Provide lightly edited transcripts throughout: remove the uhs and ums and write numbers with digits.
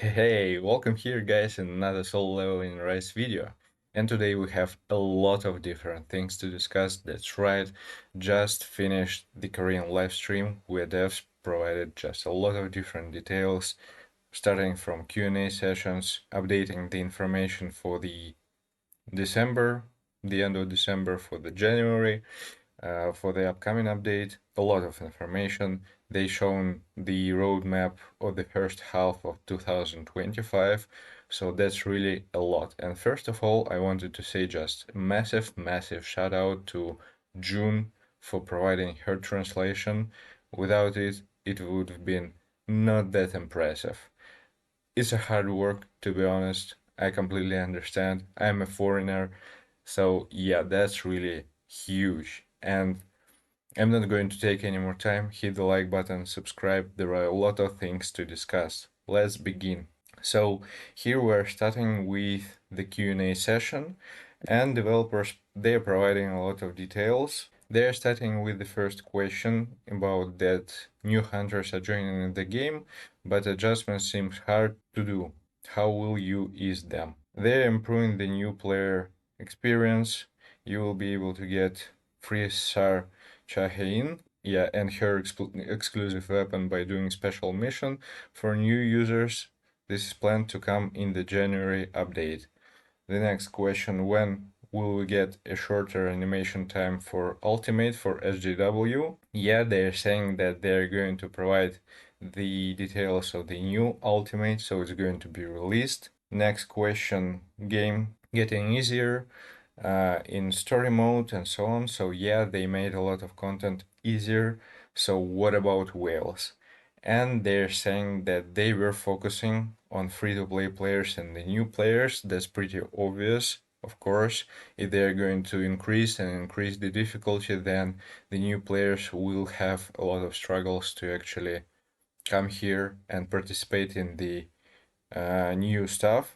Hey, welcome here guys in another solo level in Rise video. And today we have a lot of different things to discuss. That's right, just finished the Korean live stream where devs provided just a lot of different details, starting from Q&A sessions, updating the information for the December, the end of December for the January, for the upcoming update, a lot of information. They shown the roadmap of the first half of 2025, so that's really a lot. And first of all, I wanted to say just a massive shout out to June for providing her translation. Without it, it would have been not that impressive. It's a hard work, to be honest. I completely understand. I'm a foreigner, so yeah, that's really huge. And I'm not going to take any more time. Hit the like button, subscribe. There are a lot of things to discuss. Let's begin. So here we're starting with the Q&A session, and developers, they're providing a lot of details. They're starting with the first question about that new hunters are joining the game, but adjustments seem hard to do. How will you ease them? They're improving the new player experience. You will be able to get free Sar Chahain, yeah, and her exclusive weapon by doing special mission for new users. This is planned to come in the January update. The next question, when will we get a shorter animation time for Ultimate for SJW? Yeah, they're saying that they're going to provide the details of the new Ultimate, so it's going to be released. Next question, game getting easier in story mode and so on. So yeah, they made a lot of content easier. So what about whales? And they're saying that they were focusing on free-to-play players and the new players. That's pretty obvious, of course. If they're going to increase the difficulty, then the new players will have a lot of struggles to actually come here and participate in the new stuff.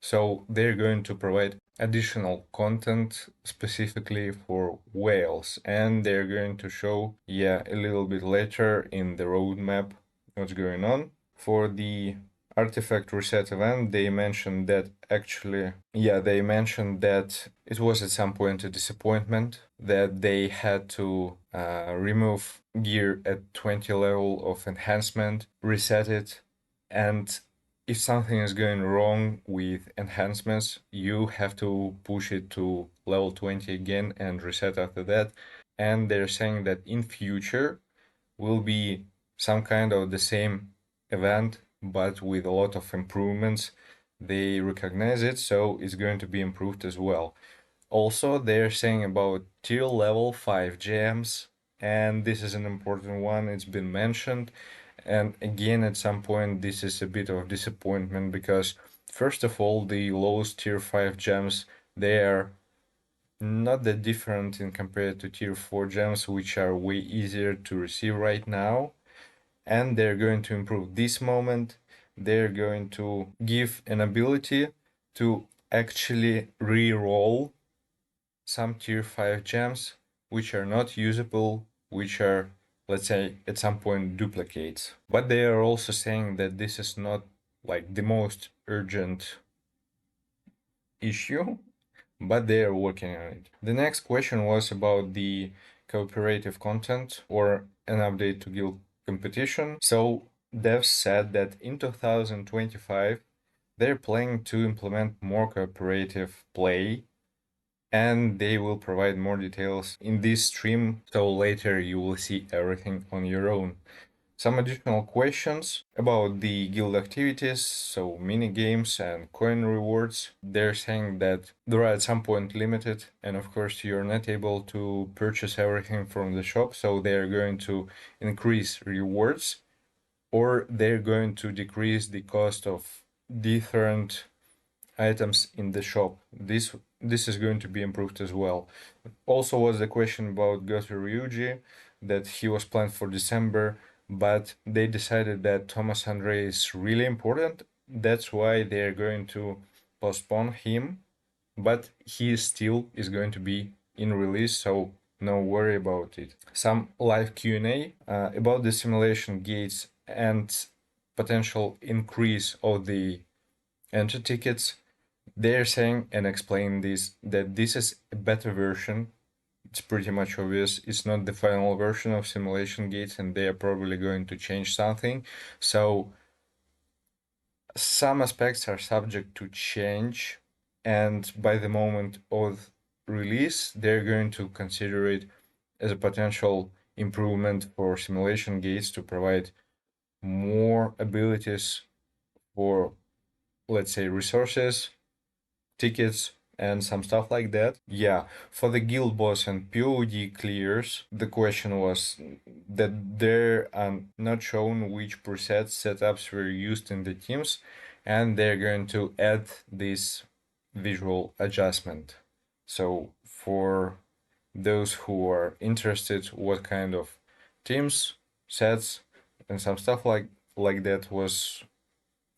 So they're going to provide additional content specifically for whales, and they're going to show, yeah, a little bit later in the roadmap what's going on. For the artifact reset event, they mentioned that actually, yeah, they mentioned that it was at some point a disappointment that they had to remove gear at 20 level of enhancement, reset it, and if something is going wrong with enhancements, you have to push it to level 20 again and reset after that. And they're saying that in future will be some kind of the same event, but with a lot of improvements. They recognize it, so it's going to be improved as well. Also, they're saying about tier level 5 gems, and this is an important one. It's been mentioned. And again, at some point, this is a bit of disappointment because, first of all, the lowest tier 5 gems, they are not that different in compared to tier 4 gems, which are way easier to receive right now. And they're going to improve this moment. They're going to give an ability to actually re-roll some tier 5 gems which are not usable, which are, let's say, at some point duplicates. But they are also saying that this is not like the most urgent issue, but they are working on it. The next question was about the cooperative content or an update to guild competition. So devs said that in 2025 they're planning to implement more cooperative play, and they will provide more details in this stream, so later you will see everything on your own. Some additional questions about the guild activities, so mini games and coin rewards. They're saying that they are at some point limited, and of course you're not able to purchase everything from the shop, so they're going to increase rewards, or they're going to decrease the cost of different items in the shop. This is going to be improved as well. Also was the question about Goto Ryuji, that he was planned for December, but they decided that Thomas Andre is really important. That's why they're going to postpone him, but he still is going to be in release, so no worry about it. Some live Q&A about the simulation gates, and potential increase of the entry tickets. They're saying and explain this that this is a better version. It's pretty much obvious. It's not the final version of simulation gates, and they are probably going to change something. So some aspects are subject to change, and by the moment of release, they're going to consider it as a potential improvement for simulation gates to provide more abilities for, let's say, resources, tickets, and some stuff like that. Yeah, for the guild boss and POD clears, the question was that there are not shown which preset setups were used in the teams, and they're going to add this visual adjustment. So for those who are interested what kind of teams, sets, and some stuff like that was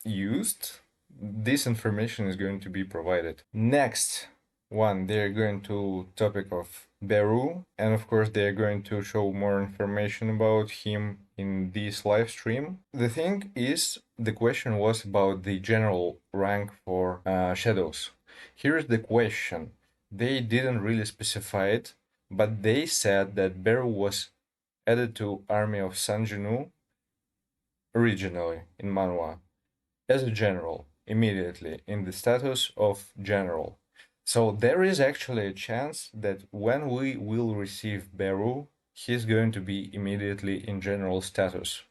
used, this information is going to be provided. Next one, they're going to topic of Beru, and of course they're going to show more information about him in this live stream. The thing is, the question was about the general rank for shadows. Here's the question. They didn't really specify it, but they said that Beru was added to Army of Sanjinu originally in Manhwa as a general immediately in the status of general. So there is actually a chance that when we will receive Beru, he's going to be immediately in general status.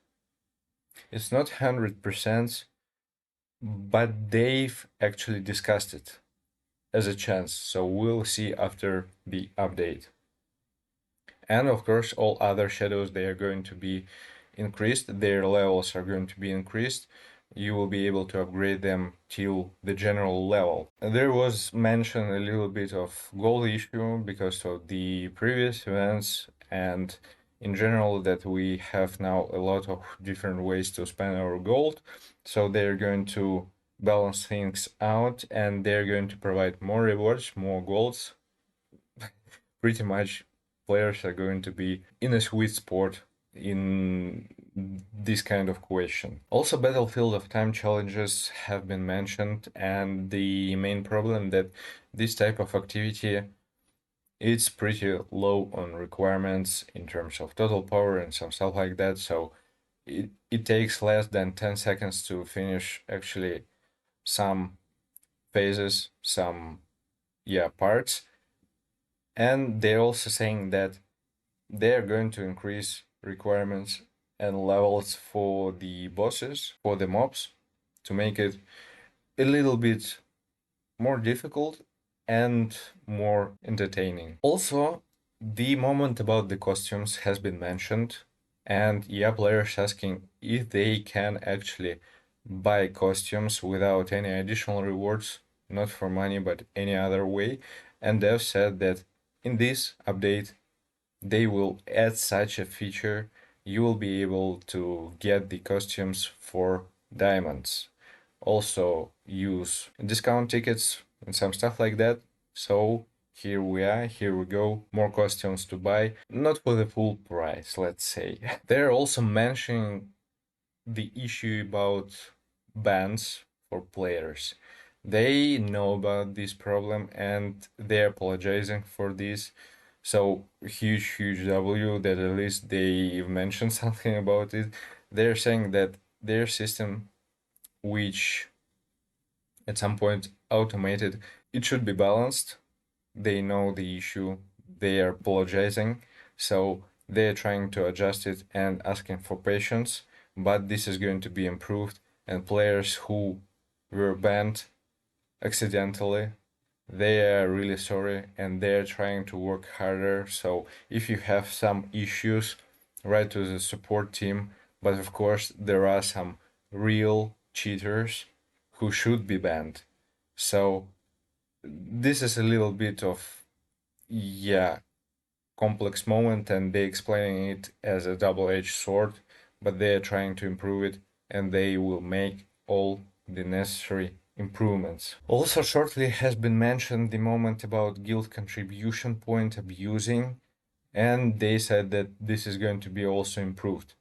It's not 100%, but they've actually discussed it as a chance. So we'll see after the update. And of course, all other shadows, they are going to be increased. Their levels are going to be increased. You will be able to upgrade them till the general level. There was mentioned a little bit of gold issue because of the previous events, and in general that we have now a lot of different ways to spend our gold. So they're going to balance things out, and they're going to provide more rewards, more golds. Pretty much players are going to be in a sweet spot in this kind of question. Also, Battlefield of Time challenges have been mentioned, and the main problem that this type of activity, it's pretty low on requirements in terms of total power and some stuff like that. So it takes less than 10 seconds to finish actually some phases, some parts. And they're also saying that they're going to increase requirements and levels for the bosses, for the mobs, to make it a little bit more difficult and more entertaining. Also, the moment about the costumes has been mentioned, and players asking if they can actually buy costumes without any additional rewards, not for money but any other way. And they've said that in this update they will add such a feature. You will be able to get the costumes for diamonds. Also use discount tickets and some stuff like that. So here we are, here we go, more costumes to buy, not for the full price, let's say. They're also mentioning the issue about bans for players. They know about this problem and they're apologizing for this. So huge W that at least they mentioned something about it. They're saying that their system, which at some point automated, it should be balanced. They know the issue, they are apologizing, so they're trying to adjust it and asking for patience, but this is going to be improved, and players who were banned accidentally, they are really sorry and they're trying to work harder. So if you have some issues, write to the support team, but of course there are some real cheaters who should be banned. So this is a little bit of complex moment, and they explaining it as a double-edged sword, but they are trying to improve it, and they will make all the necessary improvements. Also shortly has been mentioned the moment about guild contribution point abusing, and they said that this is going to be also improved.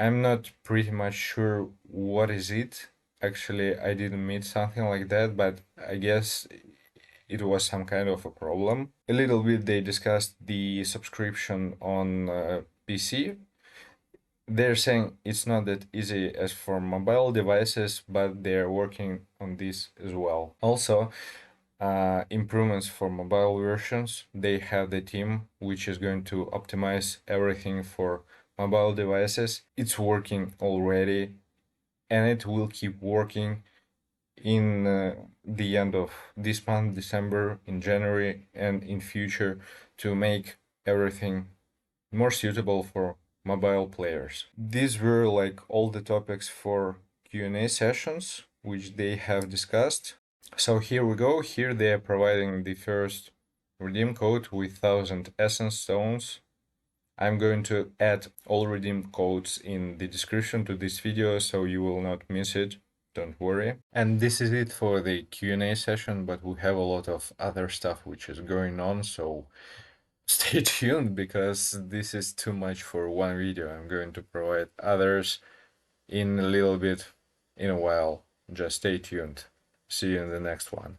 I'm not pretty much sure what is it. Actually, I didn't meet something like that, but I guess it was some kind of a problem. A little bit they discussed the subscription on PC. They're saying it's not that easy as for mobile devices, but they're working on this as well. Also, improvements for mobile versions. They have the team which is going to optimize everything for mobile devices. It's working already, and it will keep working in the end of this month, December, in January, and in future to make everything more suitable for mobile players. These were like all the topics for Q&A sessions which they have discussed. So here we go. Here they are providing the first redeem code with 1000 essence stones. I'm going to add all redeem codes in the description to this video so you will not miss it. Don't worry. And this is it for the Q&A session, but we have a lot of other stuff which is going on, so stay tuned because this is too much for one video. I'm going to provide others in a little bit in a while. Just stay tuned. See you in the next one.